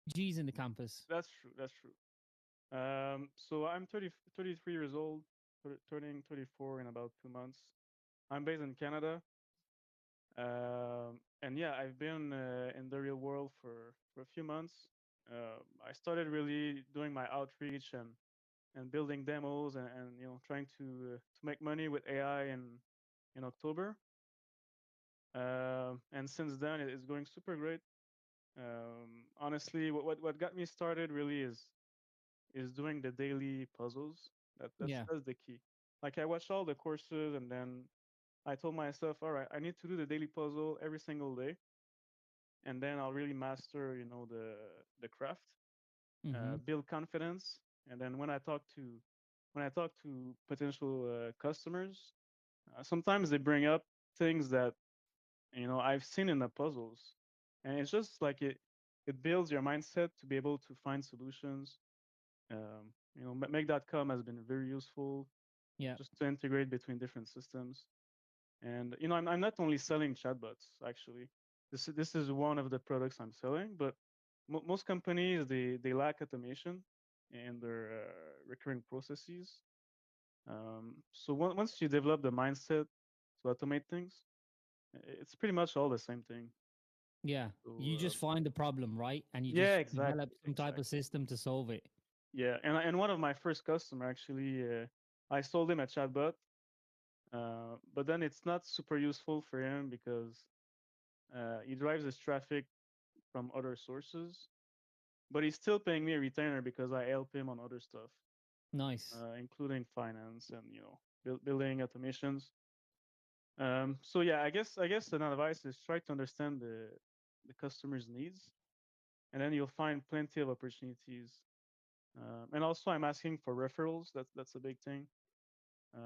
G's in the campus. That's true. That's true. So I'm 33 years old, turning 34 in about 2 months. I'm based in Canada. And yeah, I've been in the real world for a few months. I started really doing my outreach and building demos and trying to make money with AI in October. And since then, it's going super great. Honestly, what got me started really is doing the daily puzzles. Yeah. That's the key. Like I watched all the courses and then I told myself, all right, I need to do the daily puzzle every single day, and then I'll really master, the craft, Mm-hmm. build confidence, and then when I talk to potential customers, sometimes they bring up things that I've seen in the puzzles, and it's just like it builds your mindset to be able to find solutions. Make.com has been very useful Yeah. just to integrate between different systems. And I'm not only selling chatbots actually. This is one of the products I'm selling, but most companies they lack automation in their recurring processes. So once you develop the mindset to automate things, it's pretty much all the same thing. Yeah. So You just find the problem, right? And you yeah, just develop exactly, some type of exactly. system to solve it. Yeah, and one of my first customer actually, I sold him a chatbot, but then it's not super useful for him because he drives his traffic from other sources, but he's still paying me a retainer because I help him on other stuff, Nice. including finance and building automations. So yeah, I guess an advice is try to understand the customer's needs, and then you'll find plenty of opportunities. And also, I'm asking for referrals. That's a big thing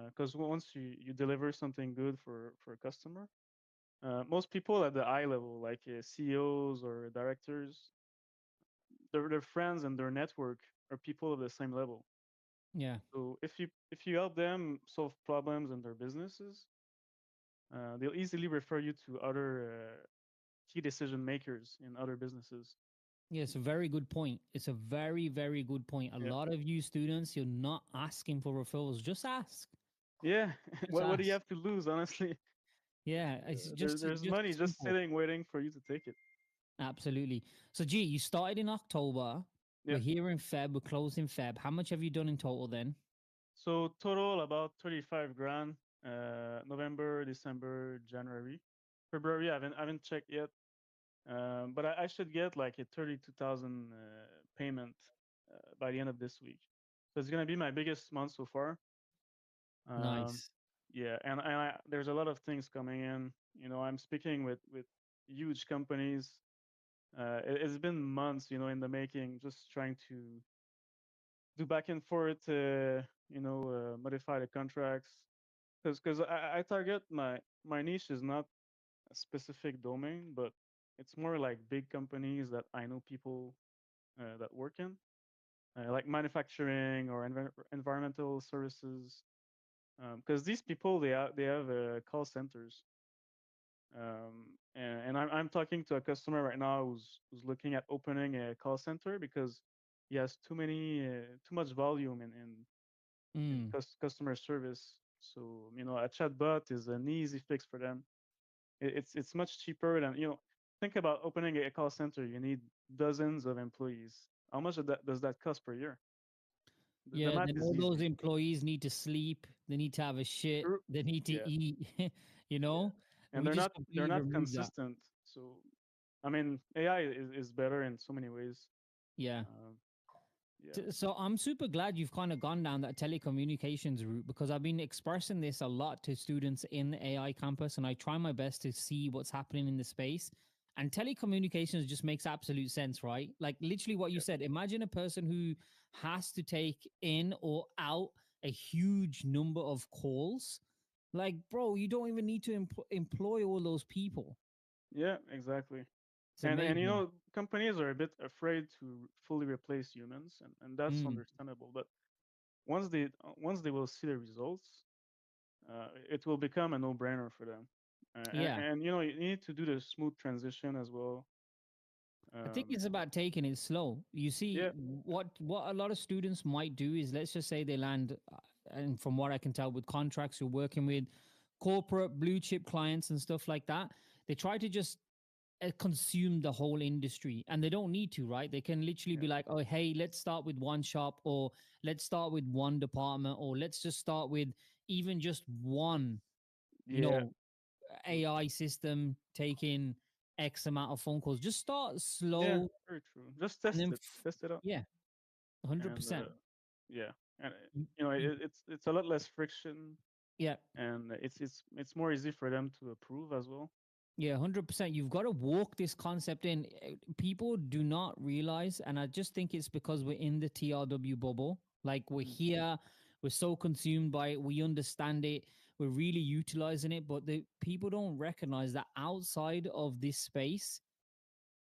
because once you deliver something good for a customer, most people at the eye level, like CEOs or directors, their friends and their network are people of the same level. Yeah. So if you help them solve problems in their businesses, they'll easily refer you to other key decision makers in other businesses. Yeah, it's a very good point. It's a very, very good point. A Yeah, lot of you students, you're not asking for referrals. Just ask. yeah. Just What do you ask. have to lose, honestly? Yeah, it's There's just money just simple. sitting waiting for you to take it. Absolutely. So, gee, you started in October. Yeah. We're here in Feb. We're closing Feb. How much have you done in total then? So total about 35 grand. November, December, January, February. I haven't checked yet. But I should get like a 32,000 payment by the end of this week. So it's gonna be my biggest month so far. Um, Nice. yeah, and there's a lot of things coming in. I'm speaking with huge companies. It's been months, in the making, just trying to do back and forth, modify the contracts. Because I target my niche is not a specific domain, but it's more like big companies that I know people that work in, like manufacturing or environmental services. Because these people they have call centers, and I'm talking to a customer right now who's looking at opening a call center because he has too much volume in Mm. customer service. So a chatbot is an easy fix for them. It's much cheaper than think about opening a call center. You need dozens of employees. How much does that cost per year? The Yeah, math then is all those easy. employees need to sleep. They need to have a shit. True. They need to Yeah, eat. you yeah. know, And we they're just not they're completely not remove that. consistent. So I mean, AI is better in so many ways. Yeah. Um, yeah, So I'm super glad you've kind of gone down that telecommunications route because I've been expressing this a lot to students in the AI campus, and I try my best to see what's happening in the space. And telecommunications just makes absolute sense, right? Like literally what you yeah, said. Imagine a person who has to take in or out a huge number of calls. Like, bro, you don't even need to employ all those people. yeah. Exactly. It's And amazing. companies are a bit afraid to fully replace humans, and that's Mm, understandable. But once they will see the results, it will become a no-brainer for them. And, yeah. and you need to do the smooth transition as well. I think Um, it's about taking it slow. You see, yeah, what a lot of students might do is, let's just say they land, and from what I can tell, with contracts, you're working with corporate blue chip clients and stuff like that. They try to just consume the whole industry, and they don't need to, right? They can literally yeah, be like, oh, hey, let's start with one shop, or let's start with one department, or let's just start with even just one, you yeah. know, True. AI system taking X amount of phone calls. Just start Yeah, slow, very true. Just and then test it out, yeah, 100%. and yeah, and You- you know, you- it's a lot less friction, yeah, and it's more easy for them to approve as well. yeah, 100%. You've got to walk this concept in. People do not realize, and I just think it's because we're in the TRW bubble. Like, we're Mm. here, we're so consumed by it, we understand it, we're really utilizing it, but the people don't recognize that outside of this space,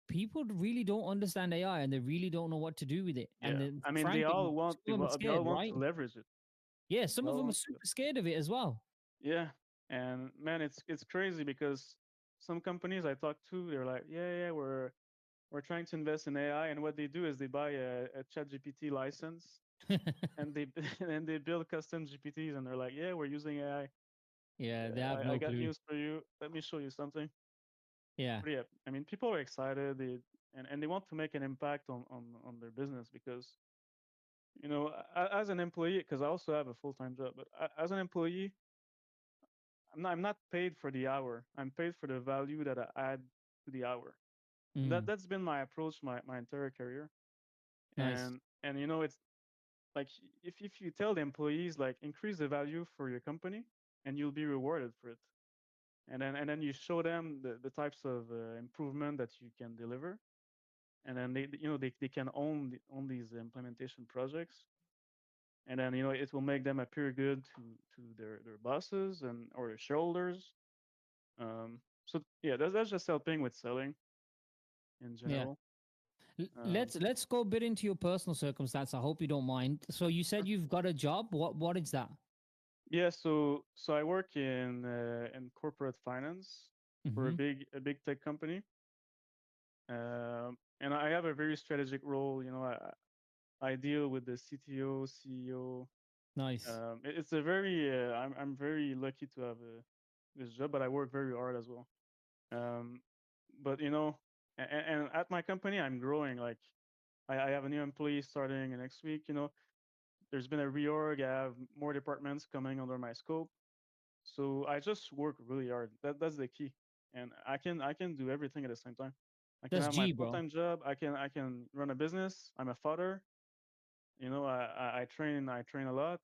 people really don't understand AI, and they really don't know what to do with it. And Yeah, then, I mean, frankly, some of them are they all scared, want to right? leverage it. Yeah, They some of all them are want to, super scared of it as well. yeah, and man, it's crazy because some companies I talk to, they're like, yeah, we're trying to invest in AI, and what they do is they buy a Chat GPT license, and they and they build custom GPTs, and they're like, yeah, we're using AI. Yeah, they Yeah, have I no got clue. news for you. Let me show you something. Yeah. But yeah, I mean, people are excited. And they want to make an impact on their business because as an employee, because I also have a full time job, but as an employee, I'm not paid for the hour. I'm paid for the value that I add to the hour. And Mm, that's been my approach my entire career. nice. And it's like if you tell the employees like increase the value for your company and you'll be rewarded for it. And then you show them the types of improvement that you can deliver, and then they can own these implementation projects, and then it will make them appear good to their bosses and or their shareholders. So yeah, that's just helping with selling in Yeah. general. Let's go a bit into your personal circumstance. I hope you don't mind. So you said Sure. you've got a job. What is that? Yeah, so I work in corporate finance for Mm-hmm. a big tech company, and I have a very strategic role. I deal with the CTO, CEO. Nice. It's a very I'm very lucky to have this job, but I work very hard as well. Um, but and at my company, I'm growing. Like I have a new employee starting next week. There's been a reorg. I have more departments coming under my scope. So I just work really hard. That's the key, and I can do everything at the same time. I can That's have my G, full bro. time job. I can run a business. I'm a father. I train a lot.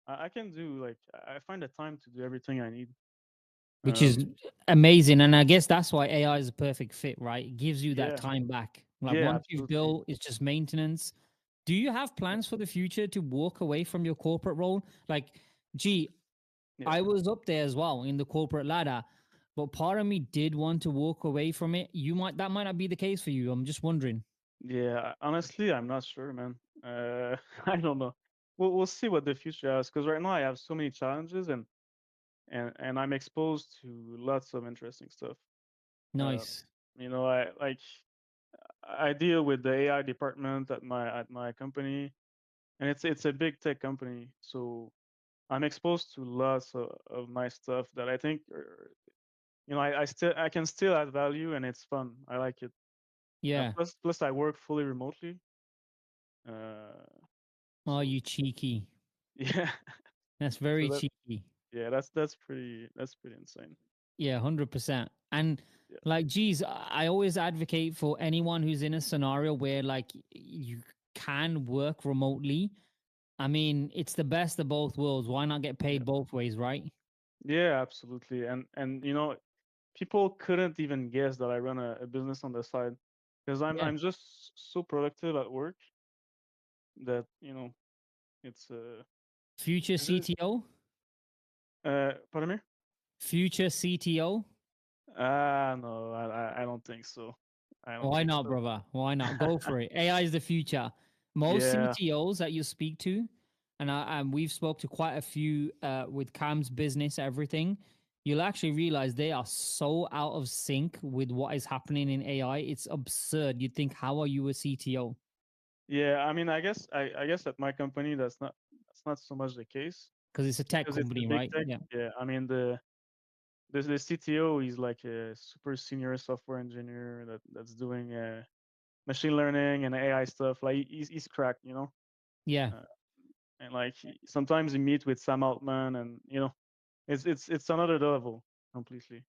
I can do like I find the time to do everything I need. Which is Um, amazing. And I guess that's why AI is a perfect fit, right? It gives you that yeah, time back. Like, yeah, once you've absolutely. built, it's just maintenance. Do you have Yeah, plans for the future to walk away from your corporate role? Like, gee, yeah, I was up there as well in the corporate ladder, but part of me did want to walk away from it. That might not be the case for you. I'm just wondering. yeah. Honestly, I'm not sure, man. I don't know. We'll see what the future has. Because right now I have so many challenges, and I'm exposed to lots of interesting stuff. Uh, Nice. I deal with the AI department at my company, and it's a big tech company, so I'm exposed to lots of nice stuff that I think I can still add value, and it's fun. I like it. Yeah. Plus I work fully remotely. Uh, Oh, so you cheeky. yeah, That's so very cheeky. that's pretty insane. Yeah, 100%. And Yeah, like, geez, I always advocate for anyone who's in a scenario where, like, you can work remotely. I mean, it's the best of both worlds. Why not get yeah, paid both ways, right? yeah, absolutely. And people couldn't even guess that I run a business on the side because I'm Yeah. I'm just so productive at work that it's Future is it CTO? pardon me. Future CTO? No, I don't think so. I don't Why think not, so. brother? Why not? Go for it. AI is the future. Most Yeah, CTOs that you speak to, and we've spoke to quite a few with Cam's business, everything. you'll actually realize they are so out of sync with what is happening in AI. It's absurd. You'd think, how are you a CTO? Yeah, I mean, I guess at my company that's not so much the case Because it's a tech because it's a company, big right? tech. Yeah. Yeah, I mean the CTO is like a super senior software engineer that's doing machine learning and AI stuff. Like he's cracked, you know. Yeah. Uh, and like sometimes you meet with Sam Altman, and you know, it's another level completely.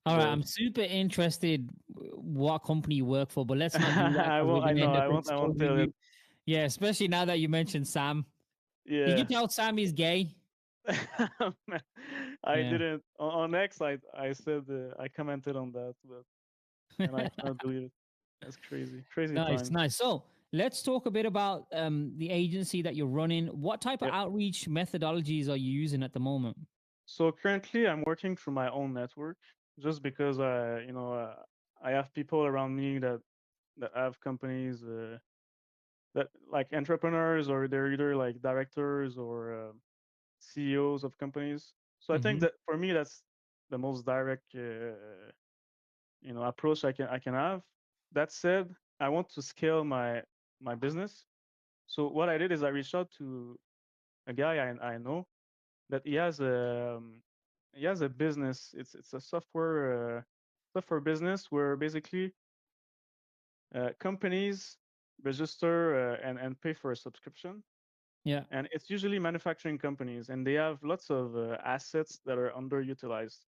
All right. The I'm super interested what company you work for, but let's not do that I because we're won't. I going to know. end up I won't exposing tell it. you. Yeah. Especially now that you mentioned Sam. Did you Yeah. tell Sam he's gay? I Yeah. didn't on X. I said I commented on that, but and I cannot believe it. That's crazy. Crazy Nice, times. nice. So let's talk a bit about the agency that you're running. What type of Yeah. outreach methodologies are you using at the moment? So currently, I'm working through my own network, just because I have people around me that have companies that like entrepreneurs, or they're either like directors or CEOs of companies. So I think Hmm. that for me, that's the most direct approach I can have. That said, I want to scale my business. So what I did is I reached out to a guy I know that he has a business. It's a software business where basically companies register and pay for a subscription, Yeah. and it's usually manufacturing companies, and they have lots of assets that are underutilized.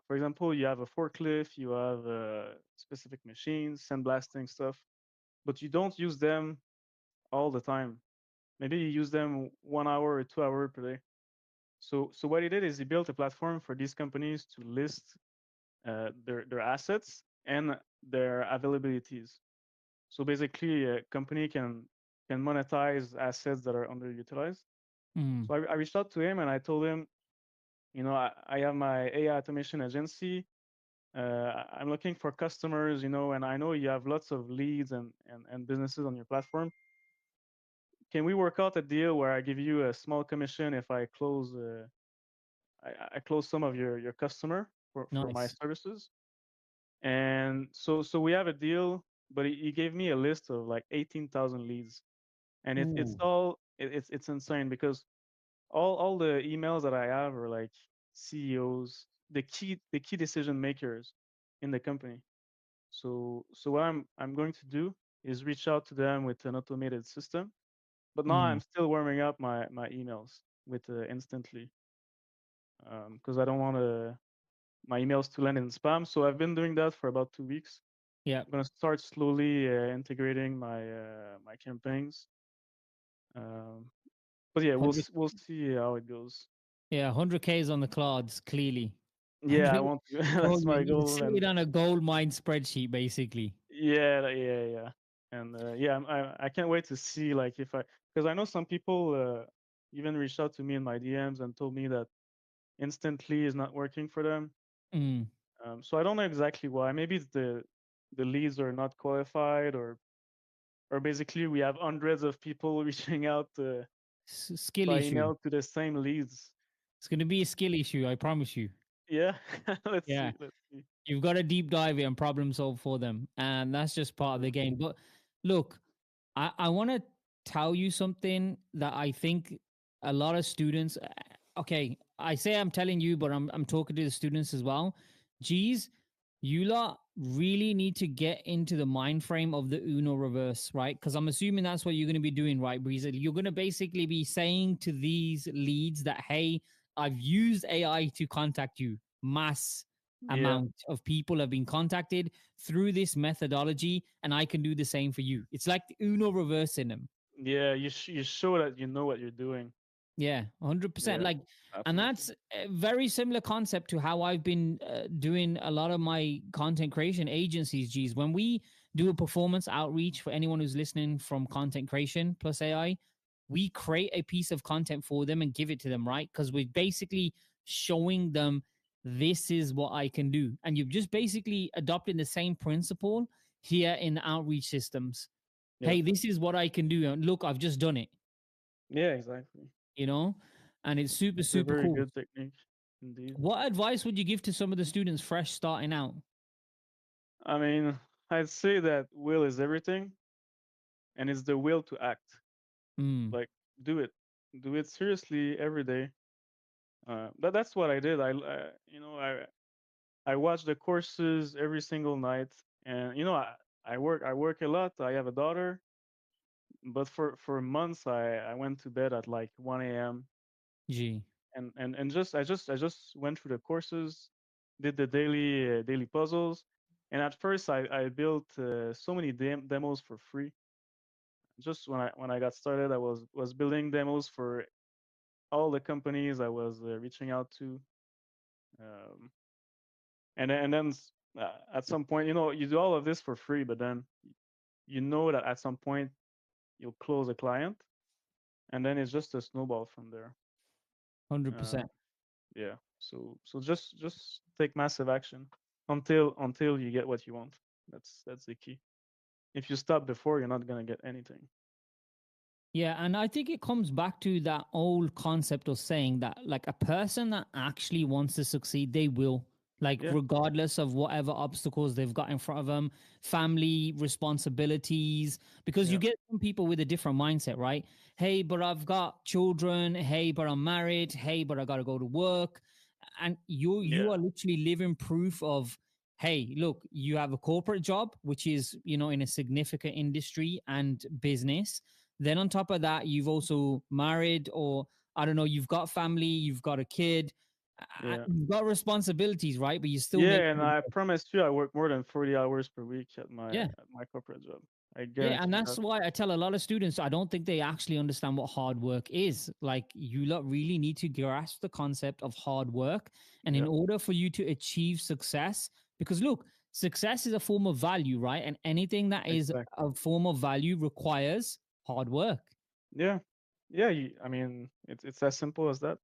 For example, you have a forklift, you have specific machines, sandblasting stuff, but you don't use them all the time. Maybe you use them 1 hour or 2 hours per day. So what he did is he built a platform for these companies to list their assets and their availabilities. So basically, a company can monetize assets that are underutilized. Mm. So I reached out to him and I told him, I have my AI automation agency. I'm looking for customers, and I know you have lots of leads and businesses on your platform. Can we work out a deal where I give you a small commission if I close some of your customer for my Nice. services? And so we have a deal, but he gave me a list of like 18,000 leads, and Ooh. it's insane because all the emails that I have are like CEOs, the key decision makers in the company. So what I'm going to do is reach out to them with an automated system. But now Mm. I'm still warming up my emails with instantly, because I don't want my emails to land in spam. So I've been doing that for about 2 weeks. Yeah. I'm gonna start slowly integrating my campaigns. Um, but yeah, 100. we'll see how it goes. Yeah. 100K is on the cards, clearly. Yeah, I 100. want to. Gold, That's my you can goal, see and it on a gold mine spreadsheet, basically. yeah, and yeah, I can't wait to see like if I because I know some people even reached out to me in my DMs and told me that instantly is not working for them. Mm. So I don't know exactly why. Maybe it's the leads are not qualified, or basically we have hundreds of people reaching out Skill by issue. email to the same leads. It's going to be a skill issue, I promise you. Yeah, let's Yeah. see. Let's see. You've got to deep dive it and problem solve for them. And that's just part of the Sure. game. But look, I want to tell you something that I think a lot of students, okay, I say I'm telling you, but I'm talking to the students as well. Geez, you lot really need to get into the mind frame of the Uno reverse, right? Because I'm assuming that's what you're going to be doing, right, Breezer? You're going to basically be saying to these leads that, hey, I've used AI to contact you. Mass Yeah, amount of people have been contacted through this methodology, and I can do the same for you. It's like the Uno reverse in them. yeah. You show that you know what you're doing. Yeah, 100%. Yeah, Like, and absolutely. that's a very similar concept to how I've been doing a lot of my content creation agencies. Geez, when we do a performance outreach for anyone who's listening from content creation plus AI, we create a piece of content for them and give it to them, right? Because we're basically showing them this is what I can do. And you've just basically adopted the same principle here in the outreach systems. Yeah, Hey, this is what I can do. And look, I've just done it, yeah, exactly. you know? And it's super, It's a super very cool. good technique. indeed. What advice would you give to some of the students fresh starting out? I mean, I'd say that will is everything, and it's the will to act. Mm, Like, do it, do it seriously every day. That's what I did. I watch the courses every single night, and I work a lot. I have a daughter, but for months I went to bed at like 1 a.m. gee. and just went through the courses, did the daily puzzles, and at first I built so many demos for free. Just when I got started, I was building demos for all the companies I was reaching out to. Um, and then at some point, you do all of this for free, but then you know that at some point you'll close a client, and then it's just a snowball from there. Uh, 100%. yeah. So just take massive action until you get what you want. That's the key. If you stop before, you're not gonna get anything. Yeah, and I think it comes back to that old concept of saying that, like, a person that actually wants to succeed, they will, like, Yeah. regardless of whatever obstacles they've got in front of them, family responsibilities, because you Yeah. get some people with a different mindset, right? Hey, but I've got children. Hey, but I'm married. Hey, but I got to go to work. And you Yeah. are literally living proof of, hey, look, you have a corporate job, which is, in a significant industry and business. Then on top of that, you've also married, or I don't know, you've got family, you've got a kid, Yeah. you've got responsibilities, right? But you still make Yeah, and I promise you, I work more than 40 hours per week at my yeah. at my corporate job. I Yeah, and guarantee that's that. why I tell a lot of students I don't think they actually understand what hard work is. Like, you lot really need to grasp the concept of hard work. And in Yeah. order for you to achieve success, because look, success is a form of value, right? And anything that is Exactly. a form of value requires hard work. Yeah. Yeah. I mean, it's as simple as that.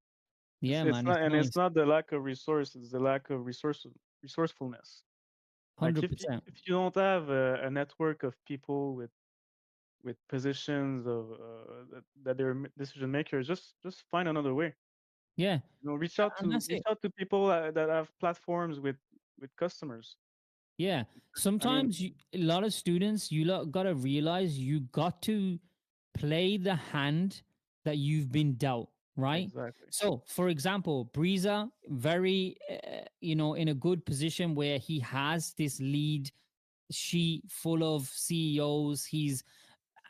It's Yeah, it's man, not, it's and it's nice. not the lack of resources, it's the lack of resourcefulness. Like if you 100%. if you don't have a network of people with positions of that they're decision makers, just find another way. Yeah. Reach A- out And to that's reach it. out to people that have platforms with customers. Yeah. I mean, Sometimes a lot of students, you lot got to realize you got to play the hand that you've been dealt, right? exactly. So, for example, Breeza, very, in a good position where he has this lead sheet full of CEOs.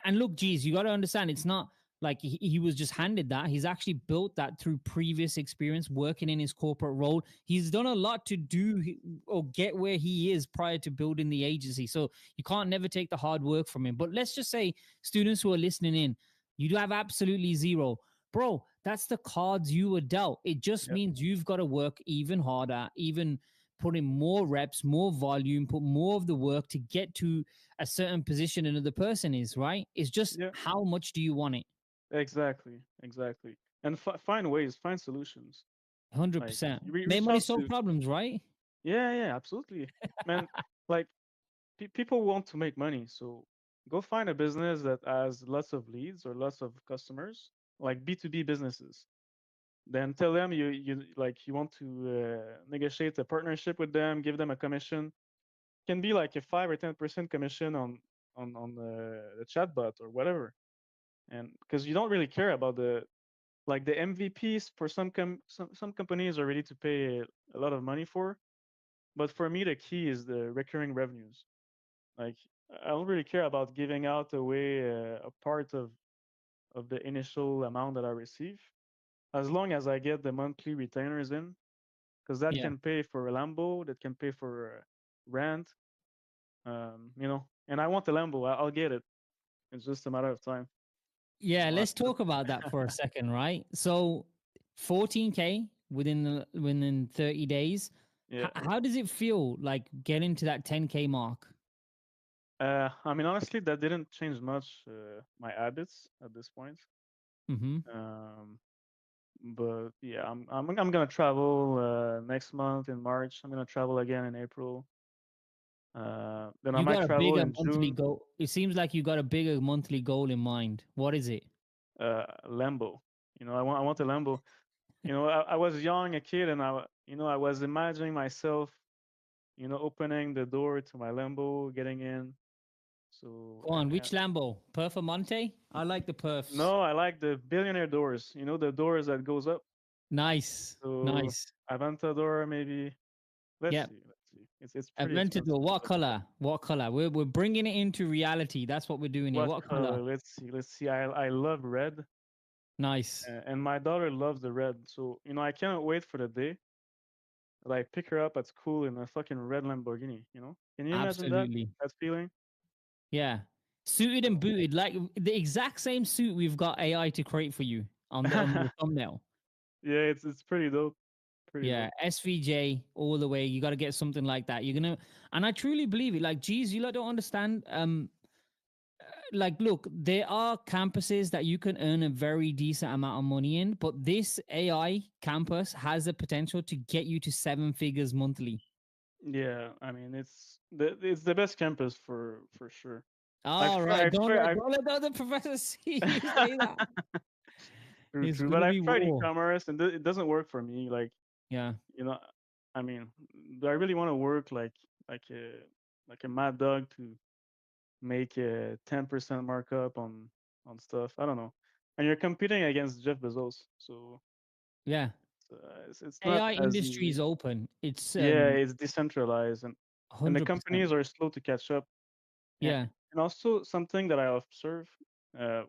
And look, geez, you got to understand, it's not like he was just handed that. He's actually built that through previous experience working in his corporate role. He's done a lot to do or get where he is prior to building the agency. So you can't never take the hard work from him. But let's just say, students who are listening in, you do have absolutely zero. Bro, that's the cards you were dealt. It just Yeah. means you've got to work even harder, even put in more reps, more volume, put more of the work to get to a certain position another person is, right? It's just Yeah. how much do you want it? Exactly. Exactly. And find ways, find solutions. Like 100%. you Make reach money, out solve to. problems, right? Yeah. Yeah. Absolutely, man. Like people want to make money, so go find a business that has lots of leads or lots of customers, like B2B businesses. Then tell them you want to negotiate a partnership with them, give them a commission. Can be like a 5 or 10% commission on the chatbot or whatever, and because you don't really care about the MVPs for some companies are ready to pay a lot of money for, but for me the key is the recurring revenues. Like I don't really care about giving out away a part of the initial amount that I receive, as long as I get the monthly retainers in, because that Yeah. can pay for a Lambo, that can pay for rent, And I want the Lambo. I'll get it. It's just a matter of time. Yeah, I'll have let's to. talk about that for a second, right? So 14K within 30 days. Yeah. How does it feel like getting to that 10K mark? I mean, honestly, that didn't change much my habits at this point. Mm-hmm. Um, but yeah, I'm gonna travel next month in March. I'm gonna travel again in April. Then I You might got a travel bigger in monthly June. goal. It seems like you got a bigger monthly goal in mind. What is it? Lambo. I want a Lambo. I was young, a kid, and I was imagining myself, opening the door to my Lambo, getting in. So, Go on, which Lambo? Performante? I like the perfs. no, I like the billionaire doors. The doors that goes up. Nice, So, nice. Aventador, maybe. Let's Yeah, see. Let's see. It's pretty Aventador. expensive, What but color? What color? We're bringing it into reality. That's what we're doing here. what What color? color? Let's see. Let's see. I love red, Nice. and my daughter loves the red. So, I cannot wait for the day that I pick her up at school in a fucking red Lamborghini. Can you imagine that? Absolutely. That feeling? Yeah. Suited and So, booted, like the exact same suit we've got AI to create for you on the thumbnail. yeah, it's pretty dope. Pretty Yeah, dope. SVJ all the way. You got to get something like that. You're gonna, and I truly believe it. Like, geez, you lot don't understand. Like, look, there are campuses that you can earn a very decent amount of money in, but this AI campus has the potential to get you to seven figures monthly. Yeah, I mean it's the best campus for sure. All right, I've tried don't let the other professors see you say that. true, It's true, but gonna I've be tried war. e-commerce and it doesn't work for me. Like, Yeah, you know, I mean, do I really want to work like a like a mad dog to make a 10% markup on stuff? I don't know. And you're competing against Jeff Bezos, so yeah. it's not AI as industry easy. is open. It's Yeah, it's decentralized, and the 100%. companies are slow to catch up. And, Yeah, and also something that I observe,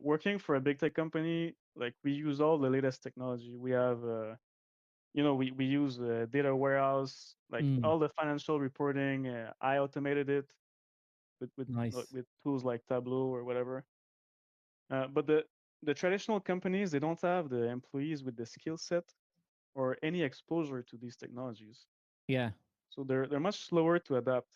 working for a big tech company, like we use all the latest technology. We have, we use data warehouse, like mm, all the financial reporting. I automated it nice. with tools like Tableau or whatever. But the traditional companies, they don't have the employees with the skill set or any exposure to these technologies, Yeah. so they're much slower to adapt.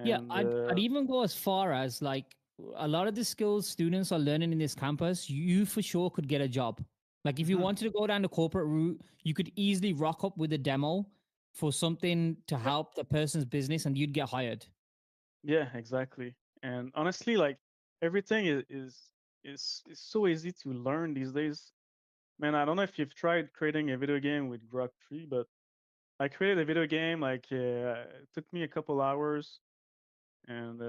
Yeah, And I'd even go as far as like a lot of the skills students are learning in this campus, you for sure could get a job. Like if you mhm, wanted to go down the corporate route, you could easily rock up with a demo for something to help the person's business and you'd get hired. yeah, exactly. And honestly, like everything is so easy to learn these days. Man, I don't know if you've tried creating a video game with Grok 3, but I created a video game like it took me a couple hours, and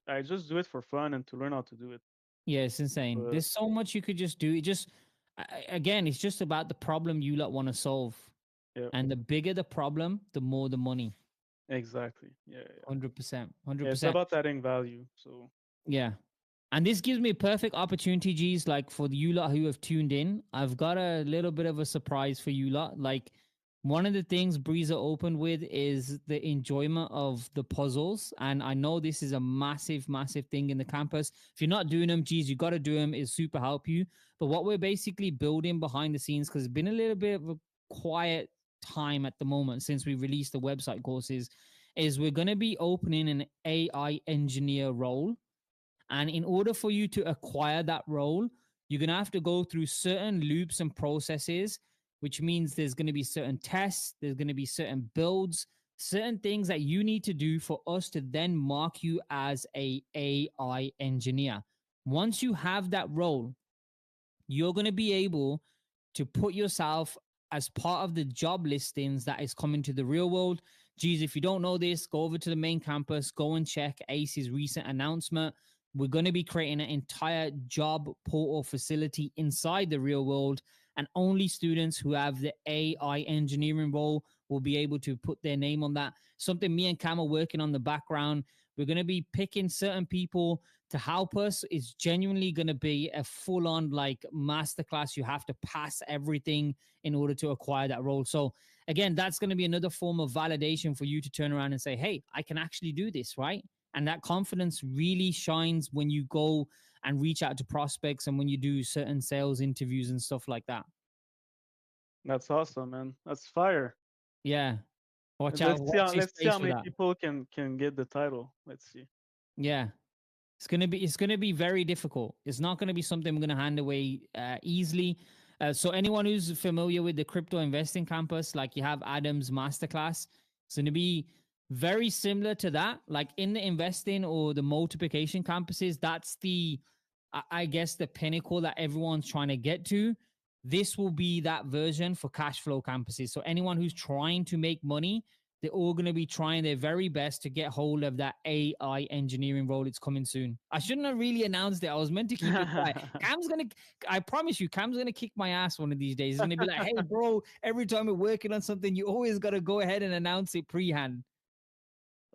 I just do it for fun and to learn how to do it. Yeah, it's insane. But There's so much you could just do. It just again, it's just about the problem you lot want to solve. yeah, And the bigger the problem, the more the money. exactly. Yeah, yeah, 100%. yeah. It's 100%. about adding value. So Yeah. And this gives me a perfect opportunity, G's, like for you lot who have tuned in. I've got a little bit of a surprise for you lot. Like one of the things Breezer opened with is the enjoyment of the puzzles. And I know this is a massive, massive thing in the campus. If you're not doing them, G's, you got to do them. Is super help you. But what we're basically building behind the scenes, because it's been a little bit of a quiet time at the moment since we released the website courses, is we're going to be opening an AI engineer role, and in order for you to acquire that role, you're going to have to go through certain loops and processes, which means there's going to be certain tests, there's going to be certain builds, certain things that you need to do for us to then mark you as a AI engineer. Once you have that role, you're going to be able to put yourself as part of the job listings that is coming to the real world. Geez, if you don't know this, go over to the main campus, go and check ACE's recent announcement. We're going to be creating an entire job portal facility inside the real world, and only students who have the AI engineering role will be able to put their name on that. Something me and Cam are working on the background. We're going to be picking certain people to help us. Is genuinely going to be a full on like masterclass. You have to pass everything in order to acquire that role. So again, that's going to be another form of validation for you to turn around and say, hey, I can actually do this, right? And that confidence really shines when you go and reach out to prospects and when you do certain sales interviews and stuff like that. that's awesome, man. That's fire. Yeah. Watch out. Let's see how Watch this let's see space how for many that. people can get the title. Let's see. Yeah. It's gonna be very difficult. It's not gonna be something we're gonna hand away easily. So anyone who's familiar with the crypto investing campus, like you have Adam's masterclass, it's gonna be very similar to that. Like in the investing or the multiplication campuses, that's the I guess the pinnacle that everyone's trying to get to. this will be that version for cash flow campuses. So anyone who's trying to make money, they're all going to be trying their very best to get hold of that AI engineering role. It's coming soon. I shouldn't have really announced it. I was meant to keep it quiet. Cam's gonna, I promise you, Cam's gonna kick my ass one of these days. He's gonna be like, "Hey, bro, every time we're working on something, you always gotta go ahead and announce it pre-hand."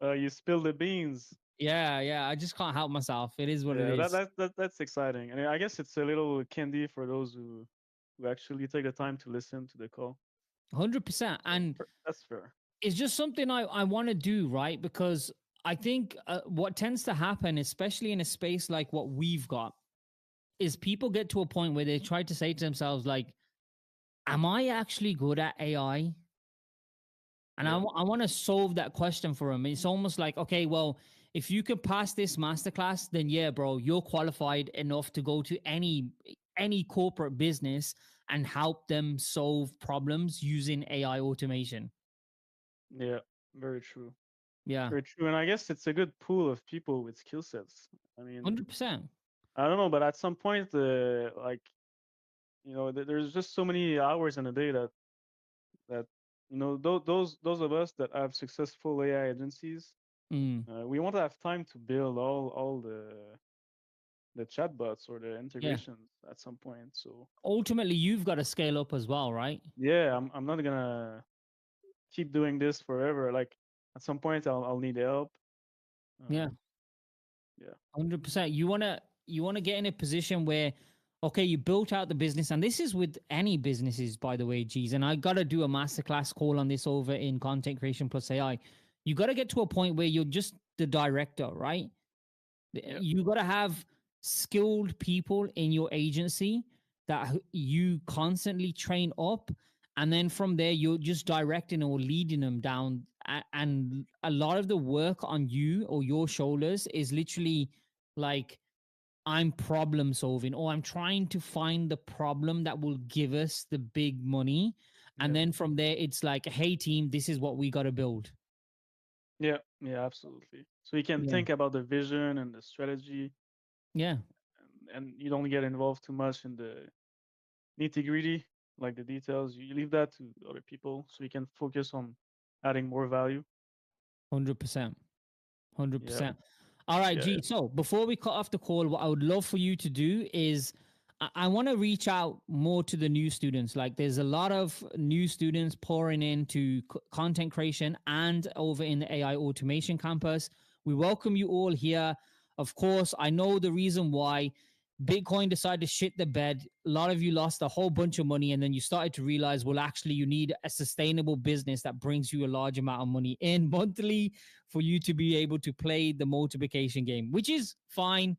You spill the beans. Yeah, yeah. I just can't help myself. It is what it Yeah, is. that's exciting, and I guess it's a little candy for those who actually take the time to listen to the call. 100%. So And that's fair. it's just something I want to do, right? Because I think what tends to happen, especially in a space like what we've got, is people get to a point where they try to say to themselves, like, am I actually good at AI? And Yeah, I want to solve that question for them. It's almost like, okay, well, if you could pass this masterclass, then yeah, bro, you're qualified enough to go to any corporate business and help them solve problems using AI automation. yeah, very true, Yeah, very true. And I guess it's a good pool of people with skill sets. I mean, 100%. I don't know, but at some point, like there's just so many hours in a day that those of us that have successful AI agencies, Mm, we won't have time to build all the chatbots or the yeah. integrations at some point. So Ultimately, you've got to scale up as well, right? yeah, I'm not gonna keep doing this forever. Like at some point, I'll need help. Yeah. Um, yeah, 100%. You want to get in a position where, okay, you built out the business, and this is with any businesses, by the way, geez. And I gotta do a masterclass call on this over in Content Creation Plus AI. You gotta get to a point where you're just the director, right? yeah, You gotta have skilled people in your agency that you constantly train up, and then from there you're just directing or leading them down. And a lot of the work on you or your shoulders is literally like, I'm problem solving, or I'm trying to find the problem that will give us the big money. And yeah, then from there, it's like, hey, team, this is what we got to build. yeah, yeah, absolutely. So you can Yeah. think about the vision and the strategy, Yeah. and you don't get involved too much in the nitty gritty, like the details. You leave that to other people, so you can focus on adding more value. 100%. Yeah, 100%. All right, yeah, G. So before we cut off the call, what I would love for you to do is I want to reach out more to the new students. Like there's a lot of new students pouring into content creation and over in the AI automation campus. We welcome you all here. Of course, I know the reason why Bitcoin decided to shit the bed. A lot of you lost a whole bunch of money, and then you started to realize, well, actually, you need a sustainable business that brings you a large amount of money in monthly for you to be able to play the multiplication game, which is fine.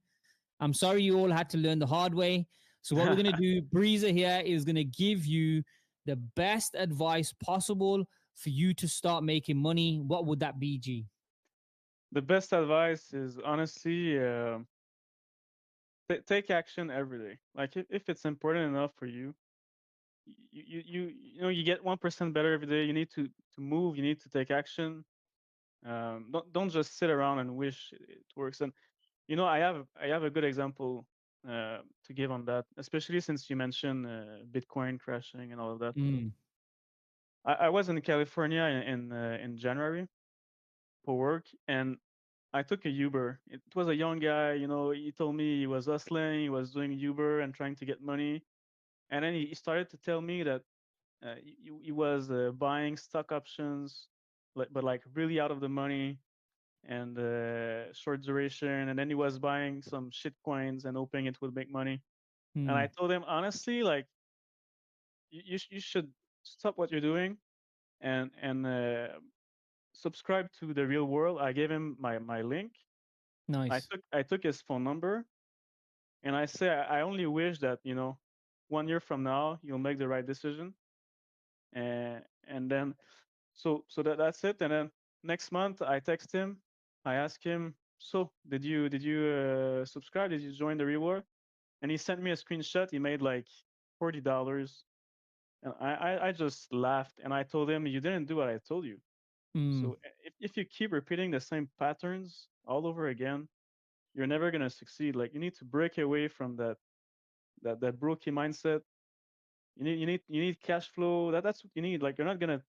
I'm sorry you all had to learn the hard way. So, what we're going to yeah. do, Breezer here is going to give you the best advice possible for you to start making money. What would that be, G? The best advice is honestly take action every day. Like if it's important enough for you, you get 1% better every day. You need to move. You need to take action. Don't just sit around and wish it works. And I have a good example to give on that, especially since you mentioned Bitcoin crashing and all of that. Mm, I was in California in January for work, and I took a Uber. It was a young guy. He told me he was hustling. He was doing Uber and trying to get money. And then he started to tell me that he was buying stock options, but like really out of the money and short duration. And then he was buying some shit coins and hoping it would make money. And I mm, told him honestly, like you should stop what you're doing and subscribe to the real world. I gave him my link. I nice. took I took his phone number and I say I only wish that 1 year from now you'll make the right decision. And then so that's it. And then next month I text him. I ask him, so did you subscribe? Did you join the reward? And he sent me a screenshot. He made like $40. And I just laughed and I told him, you didn't do what I told you. Mm, So if you keep repeating the same patterns all over again, you're never gonna succeed. Like you need to break away from that brokey mindset You need cash flow. That's what you need. Like you're not gonna